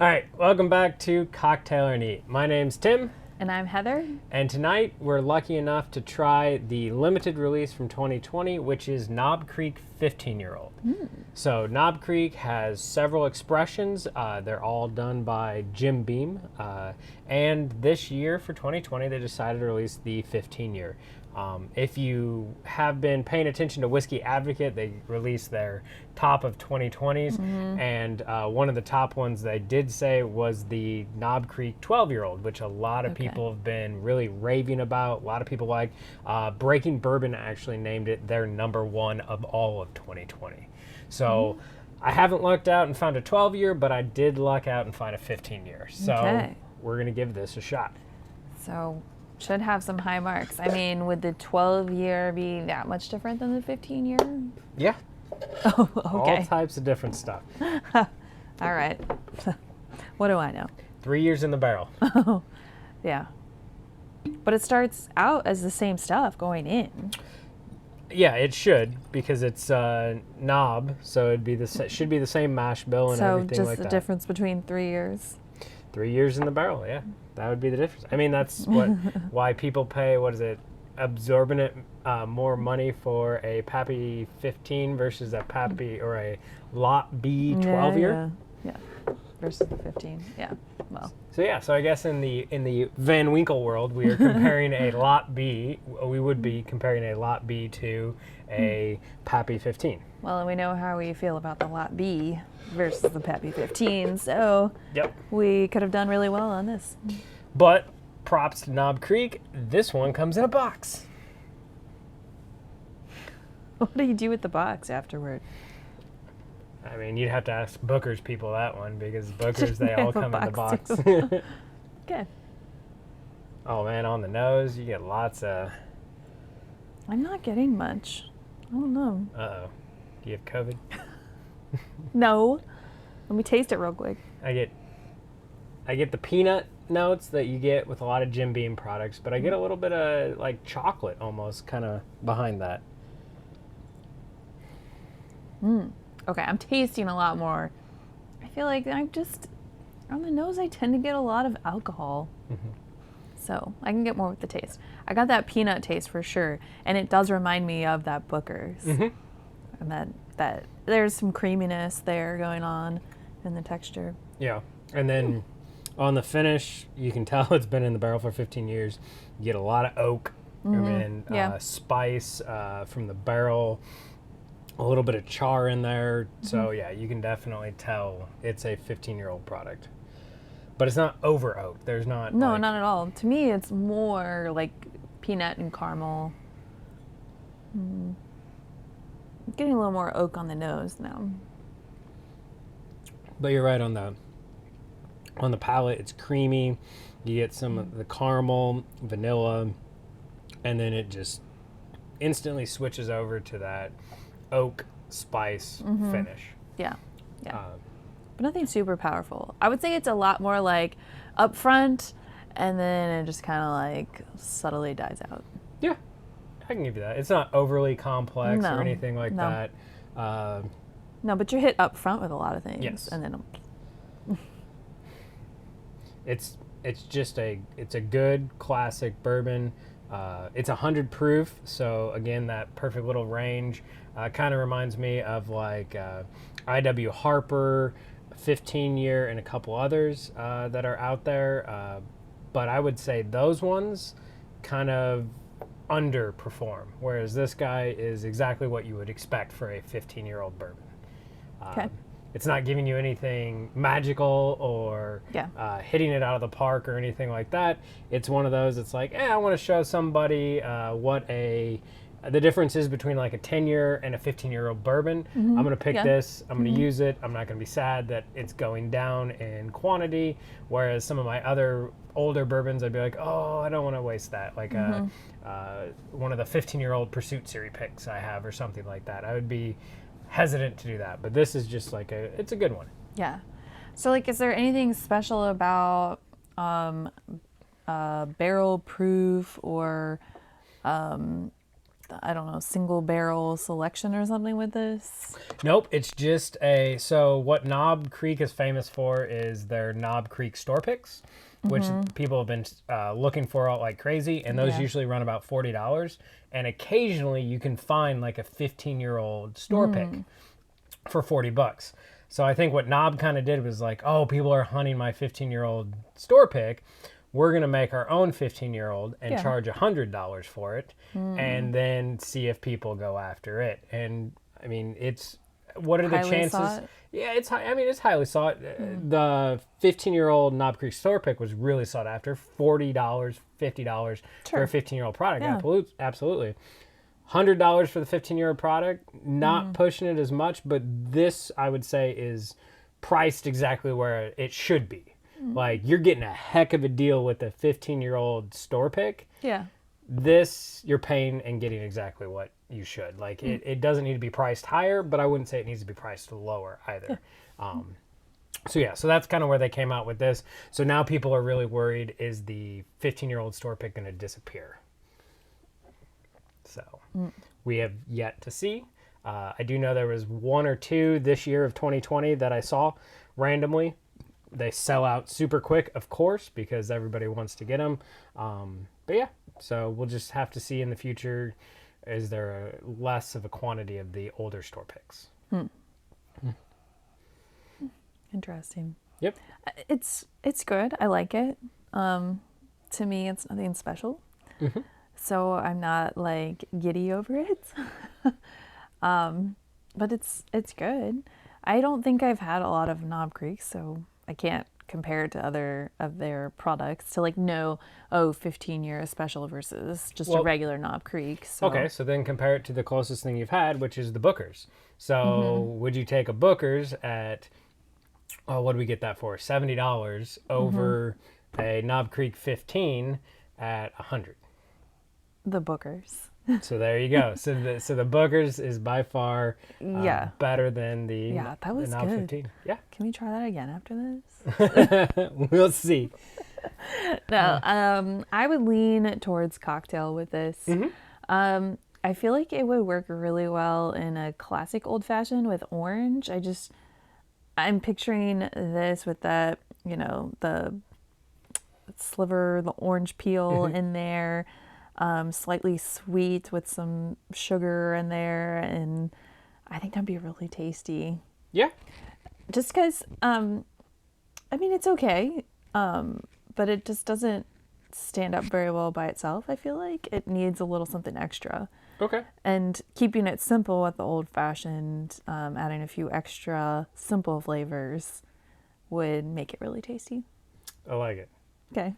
All right, welcome back to Cocktail and Eat. My name's Tim, And I'm Heather. and tonight we're lucky enough to try the limited release from 2020, which is Knob Creek 15-year-old. So Knob Creek has several expressions. They're all done by Jim Beam. And this year, for 2020, they decided to release the 15-year. If you have been paying attention to Whiskey Advocate, they released their top of 2020s, and one of the top ones they did say was the Knob Creek 12-year-old, which a lot of people have been really raving about. A lot of people like. Breaking Bourbon actually named it their #1 of all of 2020. So I haven't lucked out and found a 12-year, but I did luck out and find a 15-year. So we're going to give this a shot. So should have some high marks. I mean, would the 12-year be that much different than the 15-year? Yeah. Oh, okay. All types of different stuff. All right. What do I know? 3 years in the barrel. Yeah. But it starts out as the same stuff going in. Yeah, it should, because it's knob, so it'd be should be the same mash bill and everything like that. So just the difference between 3 years. 3 years in the barrel, yeah, that would be the difference. I mean, that's why people pay, what is it, absorbent more money for a Pappy 15 versus a Pappy or a Lot B 12-year. Yeah. Versus the 15. Yeah. Well. So I guess in the Van Winkle world, we are comparing a Lot B. We would be comparing a Lot B to a Pappy 15. Well, and we know how we feel about the Lot B versus the Pappy 15, so we could have done really well on this. But props to Knob Creek, this one comes in a box. What do you do with the box afterward? I mean, you'd have to ask Booker's people that one, because Booker's, they all come in the box. Okay. Oh man, on the nose, you get lots of... I'm not getting much. I don't know. Uh-oh. Do you have COVID? No. Let me taste it real quick. I get the peanut notes that you get with a lot of Jim Beam products, but I get a little bit of like chocolate almost kind of behind that. Okay, I'm tasting a lot more. I feel like on the nose, I tend to get a lot of alcohol. So I can get more with the taste. I got that peanut taste for sure, and it does remind me of that Booker's. And that there's some creaminess there going on in the texture. Yeah, and then on the finish, you can tell it's been in the barrel for 15 years. You get a lot of oak and spice from the barrel, a little bit of char in there. So yeah, you can definitely tell it's a 15-year-old product. But it's not over oak. There's not... No, not at all. To me, it's more like peanut and caramel. Getting a little more oak on the nose now. But you're right on the palate. It's creamy. You get some of the caramel, vanilla, and then it just instantly switches over to that oak spice finish. Yeah. But nothing super powerful. I would say it's a lot more like upfront, and then it just kind of like subtly dies out. Yeah. I can give you that. It's not overly complex or anything like that. No, but you hit up front with a lot of things. Yes. And then it's a good classic bourbon. It's 100 proof, so again, that perfect little range. Kind of reminds me of like I.W. Harper, 15-year, and a couple others that are out there. But I would say those ones kind of underperform, whereas this guy is exactly what you would expect for a 15-year-old bourbon. It's not giving you anything magical or hitting it out of the park or anything like that. It's one of those, it's like, I want to show somebody what the difference is between like a 10-year and a 15-year-old bourbon. I'm going to pick this. I'm going to use it. I'm not going to be sad that it's going down in quantity. Whereas some of my other older bourbons, I'd be like, oh, I don't want to waste that. Like one of the 15-year-old Pursuit Series picks I have or something like that. I would be hesitant to do that. But this is just like it's a good one. Yeah. So like, is there anything special about barrel proof or I don't know, single barrel selection or something with this? Nope, it's just so what Knob Creek is famous for is their Knob Creek store picks, which people have been looking for out like crazy, and those usually run about $40. And occasionally you can find like a 15-year-old store pick for $40. So I think what Knob kind of did was like, oh, people are hunting my 15-year-old store pick. We're going to make our own 15-year-old and charge $100 for it, and then see if people go after it. And I mean, what are the chances? Sought? Yeah, it's high. I mean, it's highly sought. The 15-year-old Knob Creek store pick was really sought after. $40, $50 for a 15-year-old product. Yeah. Absolutely. $100 for the 15-year-old product, not pushing it as much, but this, I would say, is priced exactly where it should be. Like, you're getting a heck of a deal with a 15-year-old store pick. Yeah. This, you're paying and getting exactly what you should. Like, it doesn't need to be priced higher, but I wouldn't say it needs to be priced lower either. So that's kind of where they came out with this. So now people are really worried, is the 15-year-old store pick going to disappear? So we have yet to see. I do know there was one or two this year of 2020 that I saw randomly. They sell out super quick, of course, because everybody wants to get them. But yeah, so we'll just have to see in the future, is there less of a quantity of the older store picks? Interesting. Yep. It's good. I like it. To me, it's nothing special. So I'm not like giddy over it. But it's good. I don't think I've had a lot of Knob Creek, so I can't compare it to other of their products to like know, 15-year special versus just a regular Knob Creek. So. Okay, so then compare it to the closest thing you've had, which is the Bookers. So would you take a Bookers at, what do we get that for? $70 over a Knob Creek 15 at $100? The Bookers. So there you go. So the Bookers is by far better than the that was the Knob good. 15. Yeah. Can we try that again after this? We'll see. No, I would lean towards cocktail with this. I feel like it would work really well in a classic old fashioned with orange. I'm picturing this with that, the sliver, the orange peel in there. Slightly sweet with some sugar in there, and I think that'd be really tasty. Yeah. Just because, it's okay, but it just doesn't stand up very well by itself. I feel like it needs a little something extra. Okay. And keeping it simple with the old fashioned, adding a few extra simple flavors would make it really tasty. I like it. Okay.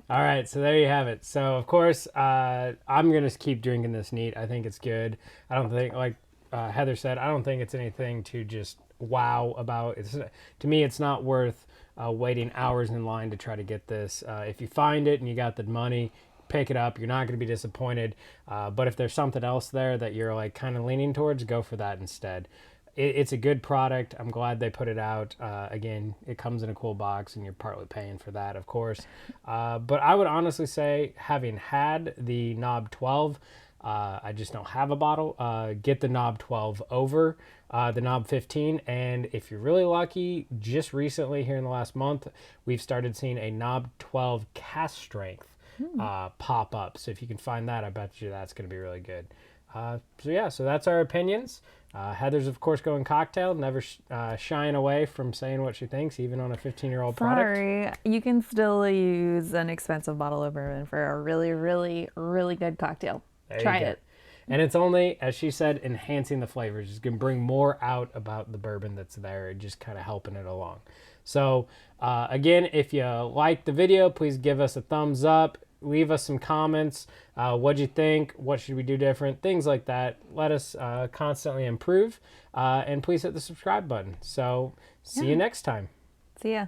All right, so there you have it. So, of course, I'm going to keep drinking this neat. I think it's good. I don't think, like Heather said, I don't think it's anything to just wow about. To me, it's not worth waiting hours in line to try to get this. If you find it and you got the money, pick it up. You're not going to be disappointed. But if there's something else there that you're like kind of leaning towards, go for that instead. It's a good product. I'm glad they put it out. Again, it comes in a cool box, and you're partly paying for that, of course. But I would honestly say, having had the Knob 12, I just don't have a bottle. Get the Knob 12 over the Knob 15. And if you're really lucky, just recently here in the last month, we've started seeing a Knob 12 cast strength pop up. So if you can find that, I bet you that's going to be really good. So that's our opinions. Heather's, of course, going cocktail, never shying away from saying what she thinks, even on a 15-year-old product. Sorry, you can still use an expensive bottle of bourbon for a really, really, really good cocktail. Try it. And it's only, as she said, enhancing the flavors. It's going to bring more out about the bourbon that's there and just kind of helping it along. So, again, if you like the video, please give us a thumbs up. Leave us some comments. What'd you think? What should we do different? Things like that. Let us constantly improve. And please hit the subscribe button. So see you next time. See ya.